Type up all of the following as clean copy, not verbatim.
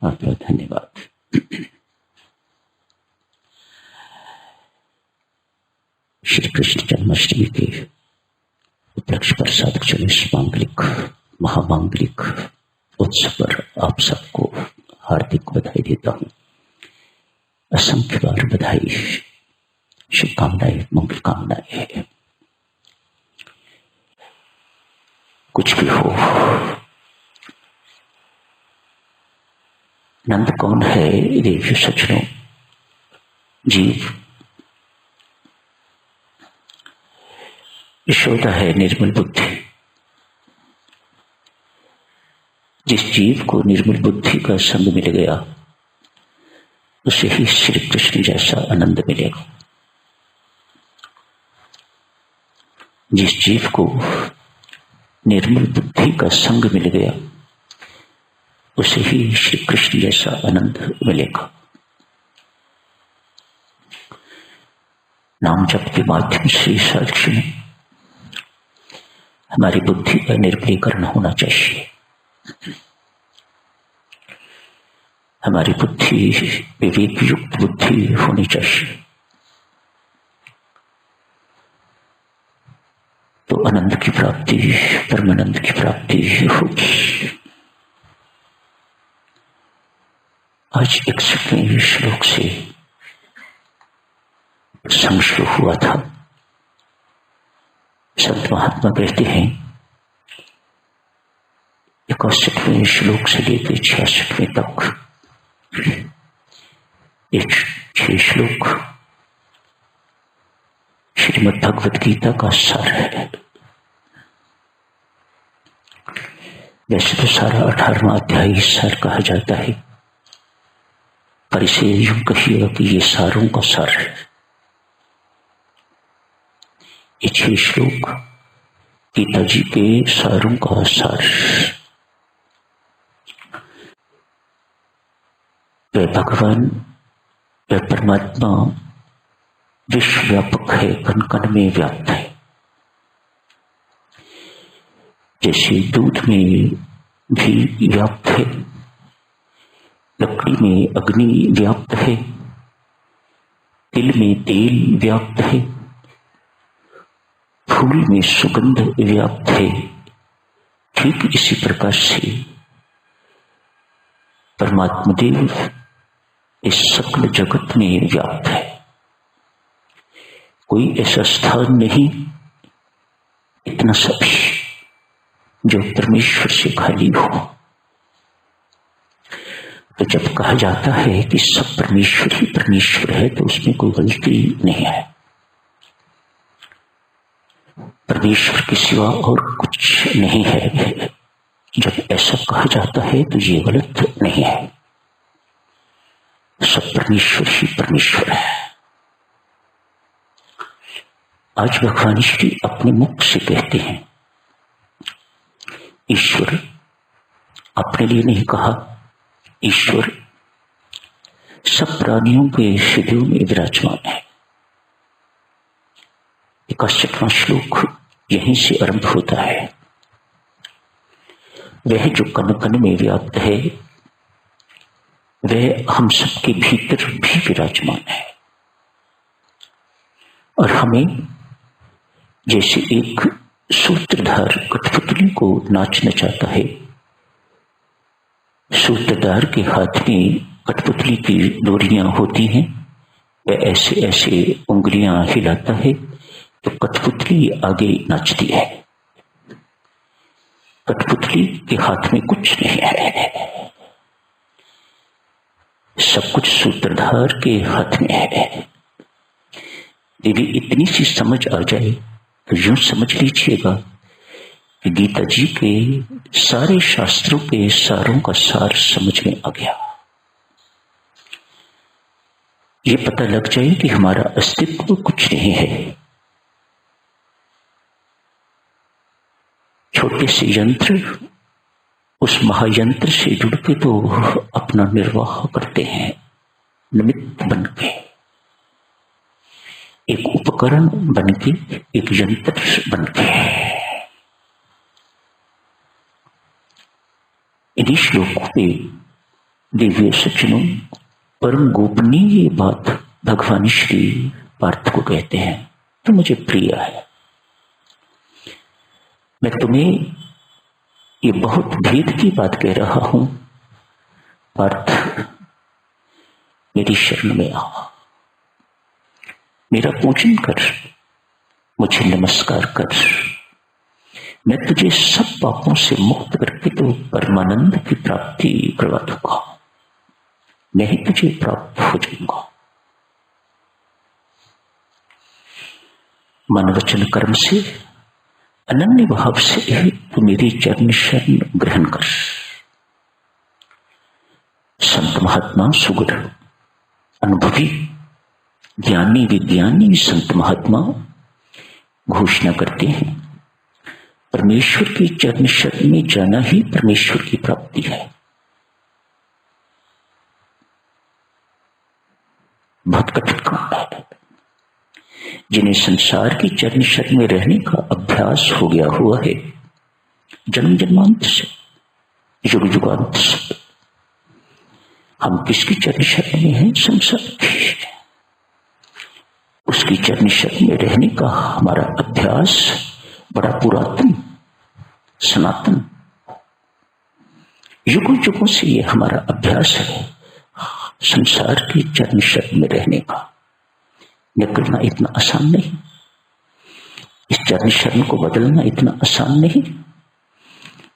बहुत बहुत धन्यवाद। श्री कृष्ण जन्माष्टमी के उपलक्ष्य पर साधक चलो इस मांगलिक महामांगलिक उत्सव पर आप सबको हार्दिक बधाई देता हूँ। असंख्य बार बधाई, शुभकामनाएं, मंगल कामनाएं। कुछ भी हो, नंद कौन है? देव सज्जनों, जीव यशोदा है निर्मल बुद्धि। जिस जीव को निर्मल बुद्धि का संग मिल गया उसे ही श्री कृष्ण जैसा आनंद मिलेगा। जिस जीव को निर्मल बुद्धि का संग मिल गया उसे ही श्री कृष्ण जैसा आनंद मिलेगा। नाम जप के माध्यम से साक्ष्य में हमारी बुद्धि का निर्मलीकरण होना चाहिए। हमारी बुद्धि विवेक युक्त बुद्धि होनी चाहिए, तो आनंद की प्राप्ति, परमानंद की प्राप्ति होगी। आज 61वें श्लोक से प्रसंग शुरू हुआ था। संत महात्मा कहते हैं 61वें श्लोक से लेकर 66वें तक ये 6 श्लोक श्रीमद् भगवद गीता का सार है। वैसे तो सारा 18वां अध्याय सार कहा जाता है, पर इसे यूं कहिएगा कि ये सारों का सार है। ये 6 श्लोक गीता जी के सारों का सार। वह भगवान, वह परमात्मा विश्वव्यापक है, कण कण में व्याप्त है। जैसे दूध में भी व्याप्त है, लकड़ी में अग्नि व्याप्त है, तिल में तेल व्याप्त है, फूल में सुगंध व्याप्त है, ठीक इसी प्रकार से परमात्मा देव इस सकल जगत में व्याप्त है। कोई ऐसा स्थान नहीं इतना सभी जो परमेश्वर से खाली हो। तो जब कहा जाता है कि सब परमेश्वर ही परमेश्वर है तो उसमें कोई गलती नहीं है। परमेश्वर के सिवा और कुछ नहीं है। जब ऐसा कहा जाता है तो ये गलत नहीं है। सब परमेश्वर ही परमेश्वर है। आज भगवान श्री अपने मुख से कहते हैं, ईश्वर अपने लिए नहीं कहा, ईश्वर सब प्राणियों के हृदयों में विराजमान है। 61वां श्लोक यहीं से आरंभ होता है। वह जो कण कण में व्याप्त है वह हम सबके भीतर भी विराजमान है। और हमें जैसे एक सूत्रधार कठपुतली को नाचना चाहता है, सूत्रधार के हाथ में कठपुतली की डोरियां होती हैं, वह ऐसे ऐसे उंगलियां हिलाता है तो कठपुतली आगे नाचती है। कठपुतली के हाथ में कुछ नहीं है, सब कुछ सूत्रधार के हाथ में है। यदि इतनी सी समझ आ जाए तो यूं समझ लीजिएगा कि गीता जी के सारे शास्त्रों के सारों का सार समझ में आ गया। ये पता लग जाए कि हमारा अस्तित्व कुछ नहीं है। छोटे से यंत्र उस महायंत्र से जुड़ के तो अपना निर्वाह करते हैं, निमित्त बन के, एक उपकरण बन के, एक यंत्र बन के। इन्हीं श्लोकों में दिव्य सज्जनों, परम गोपनीय बात भगवान श्री पार्थ को कहते हैं तो मुझे प्रिय है। मैं तुम्हें ये बहुत भेद की बात कह रहा हूं। पार्थ, मेरी शरण में आ, मेरा पूजन कर, मुझे नमस्कार कर। मैं तुझे सब पापों से मुक्त करके तो परमानंद की प्राप्ति करवा दूंगा। मैं ही तुझे प्राप्त हो जाऊंगा। मन वचन कर्म से अनन्य भाव से तू मेरी चरण शरण ग्रहण कर। संत महात्मा सुगुर अनुभवी ज्ञानी विज्ञानी संत महात्मा घोषणा करते हैं, परमेश्वर की चरण शरण में जाना ही परमेश्वर की प्राप्ति है। बहुत कठिन काम है। जिन्हें संसार की चरण शरण में रहने का अभ्यास हो गया हुआ है जन्म जन्मांत से, युग युगांत से, हम किसकी चरण शरण में हैं? संसार की। उसकी चरण शरण में रहने का हमारा अभ्यास बड़ा पुरातन सनातन युगों युगों से ये हमारा अभ्यास है, संसार की चरण शरण में रहने का। निकलना इतना आसान नहीं, इस चरण शरण को बदलना इतना आसान नहीं।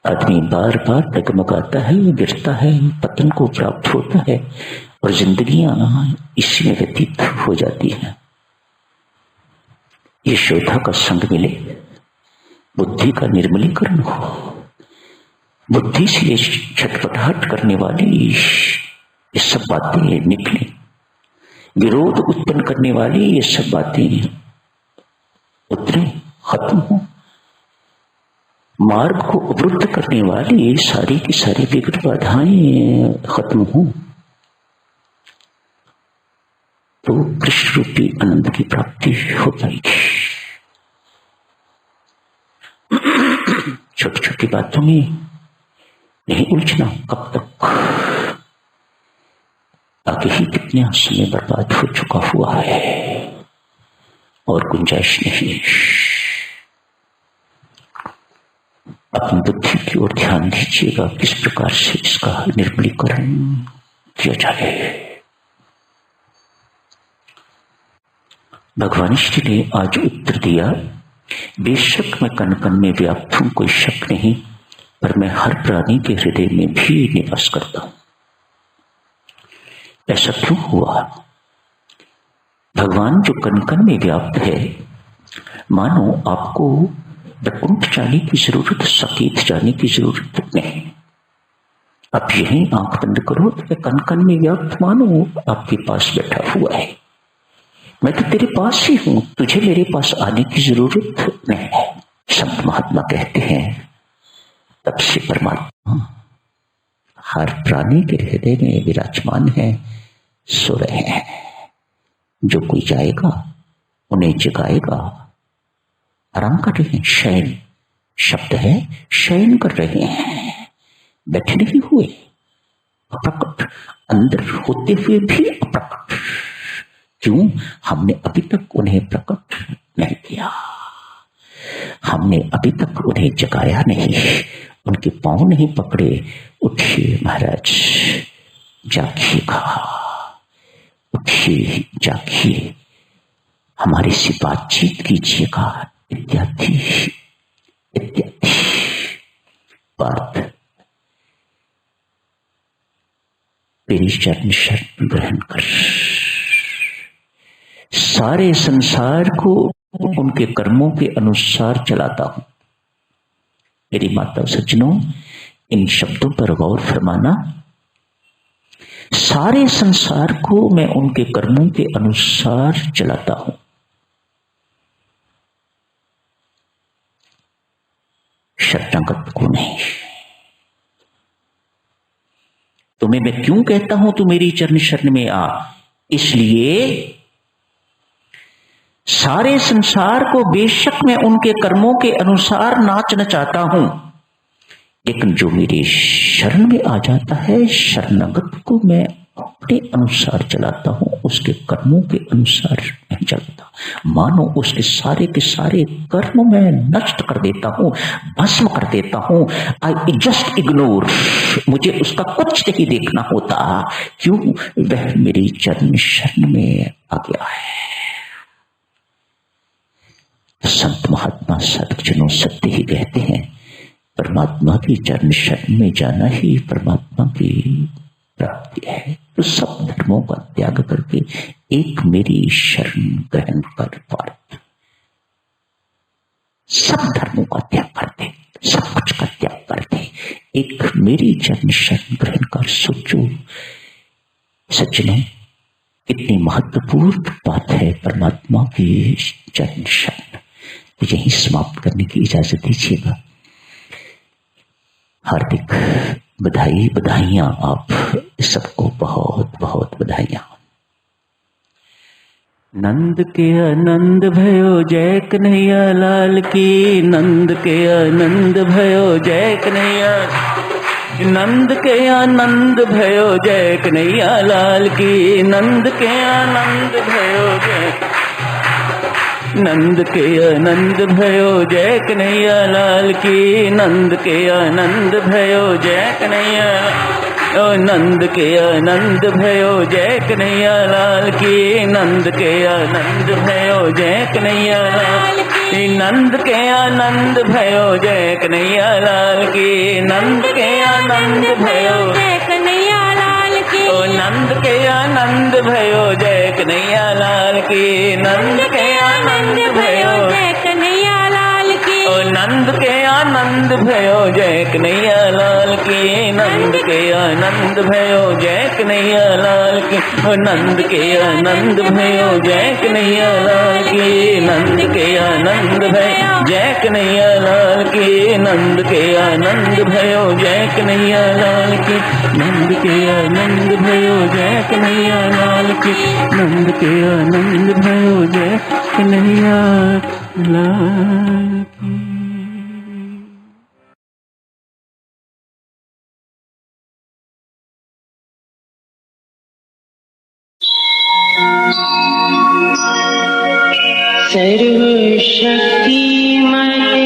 आदमी बार बार डगमगाता है, गिरता है, पतन को प्राप्त होता है और जिंदगियां इसी में व्यतीत हो जाती हैं। यशोदा का संग मिले, बुद्धि का निर्मलीकरण हो, बुद्धि से ये छटपटाहट करने वाली ये सब बातें निकले, विरोध उत्पन्न करने वाली ये सब बातें उतरे, खत्म हो, मार्ग को अवरुद्ध करने वाली ये सारी की सारी विघ्न बाधाएं खत्म हो, तो कृष्ण रूपी आनंद की प्राप्ति हो पाएगी। छोटी छोटी बातों में नहीं उलझना। कब तक? आगे ही कितना समय बर्बाद हो चुका हुआ है और गुंजाइश नहीं। अपनी बुद्धि की ओर ध्यान दीजिएगा, किस प्रकार से इसका निर्मलीकरण किया जाए। भगवान श्री ने आज उत्तर दिया, बेशक मैं कण कण में व्याप्त हूं, कोई शक नहीं, पर मैं हर प्राणी के हृदय में भी निवास करता हूं। ऐसा क्यों हुआ? भगवान जो कण कण में व्याप्त है, मानो आपको वैकुंठ जाने की जरूरत, साकेत जाने की जरूरत नहीं। आप यहीं आंख बंद करो तो कण कण में व्याप्त मानो आपके पास बैठा हुआ है। मैं तो तेरे पास ही हूं, तुझे मेरे पास आने की जरूरत नहीं है। संत महात्मा कहते हैं, तब से परमात्मा हर प्राणी के हृदय में विराजमान है, सो रहे हैं। जो कोई जाएगा उन्हें जगाएगा। आराम कर रहे हैं, शयन शब्द है, शयन कर रहे हैं, बैठे नहीं हुए, अप्रकट, अंदर होते हुए भी अप्रकट। क्यों? हमने अभी तक उन्हें प्रकट नहीं किया, हमने अभी तक उन्हें जगाया नहीं, उनके पांव नहीं पकड़े। उठिए महाराज, जागिएगा, उठिए, जागिए, हमारे से बातचीत कीजिएगा, इत्यादि इत्यादि। पार्थ, तेरी चरण शरण ग्रहण कर। सारे संसार को उनके कर्मों के अनुसार चलाता हूं। मेरी माता सज्जनों, इन शब्दों पर गौर फरमाना। सारे संसार को मैं उनके कर्मों के अनुसार चलाता हूं। शरणागत को नहीं। तुम्हें मैं क्यों कहता हूं तू मेरी चरण शरण में आ? इसलिए सारे संसार को बेशक मैं उनके कर्मों के अनुसार नाचना चाहता हूं, लेकिन जो मेरे शरण में आ जाता है, शरणागत को मैं अपने अनुसार चलाता हूं, उसके कर्मों के अनुसार नहीं चलता। मानो उसके सारे के सारे कर्म मैं नष्ट कर देता हूं, भस्म कर देता हूं। आई जस्ट इग्नोर, मुझे उसका कुछ नहीं देखना होता। क्यों? वह मेरी चरण शरण में आ गया है। संत महात्मा सद्गुरुजनों सत्य ही कहते हैं, परमात्मा की चरण शरण में जाना ही परमात्मा की प्राप्ति है। तो सब धर्मों का त्याग करके एक मेरी शरण ग्रहण कर पार्थ। सब धर्मों का त्याग कर दे, सब कुछ का त्याग कर दे, एक मेरी चरण शरण ग्रहण कर। सोचो सज्जनों, कितनी महत्वपूर्ण बात है परमात्मा की चरण शरण। तो यही समाप्त करने की इजाजत दीजिएगा। हार्दिक बधाइयां आप सबको, बहुत बहुत बधाइयां। नंद के आनंद भयो जय कन्हैया लाल की, नंद के आनंद भयो जय कन्हैया, नंद के आनंद भयो जय कन्हैया लाल की, नंद के आनंद भयो जय, नंद के आनंद भयो जय कन्हैया लाल की, नंद के आनंद भयो जय कन्हैया, ओ नंद के आनंद भयो जय कन्हैया लाल की, नंद के आनंद भयो जय कन्हैया लाल की, नंद के आनंद भयो जय कन्हैया लाल की, नंद के आनंद भयो जय कन्हैया लाल की, ओ नंद के आनंद भयो जय कन्हैया लाल की, नंद के आनंद भयो जय कन्हैया लाल की, ओ नंद के आनंद भयो जय कन्हैया लाल की, नंद के आनंद भयो जय कन्हैया लाल की, ओ नंद के आनंद भयो जय कन्हैया लाल की, नंद के आनंद भयो जय कन्हैया लाल की, नंद के आनंद भयो जय कन्हैया लाल की, नंद के आनंद भयो जय कन्हैया लाल की, नंद के आनंद भयो जय कन्हैया लाल की। सर्वशक्तिमय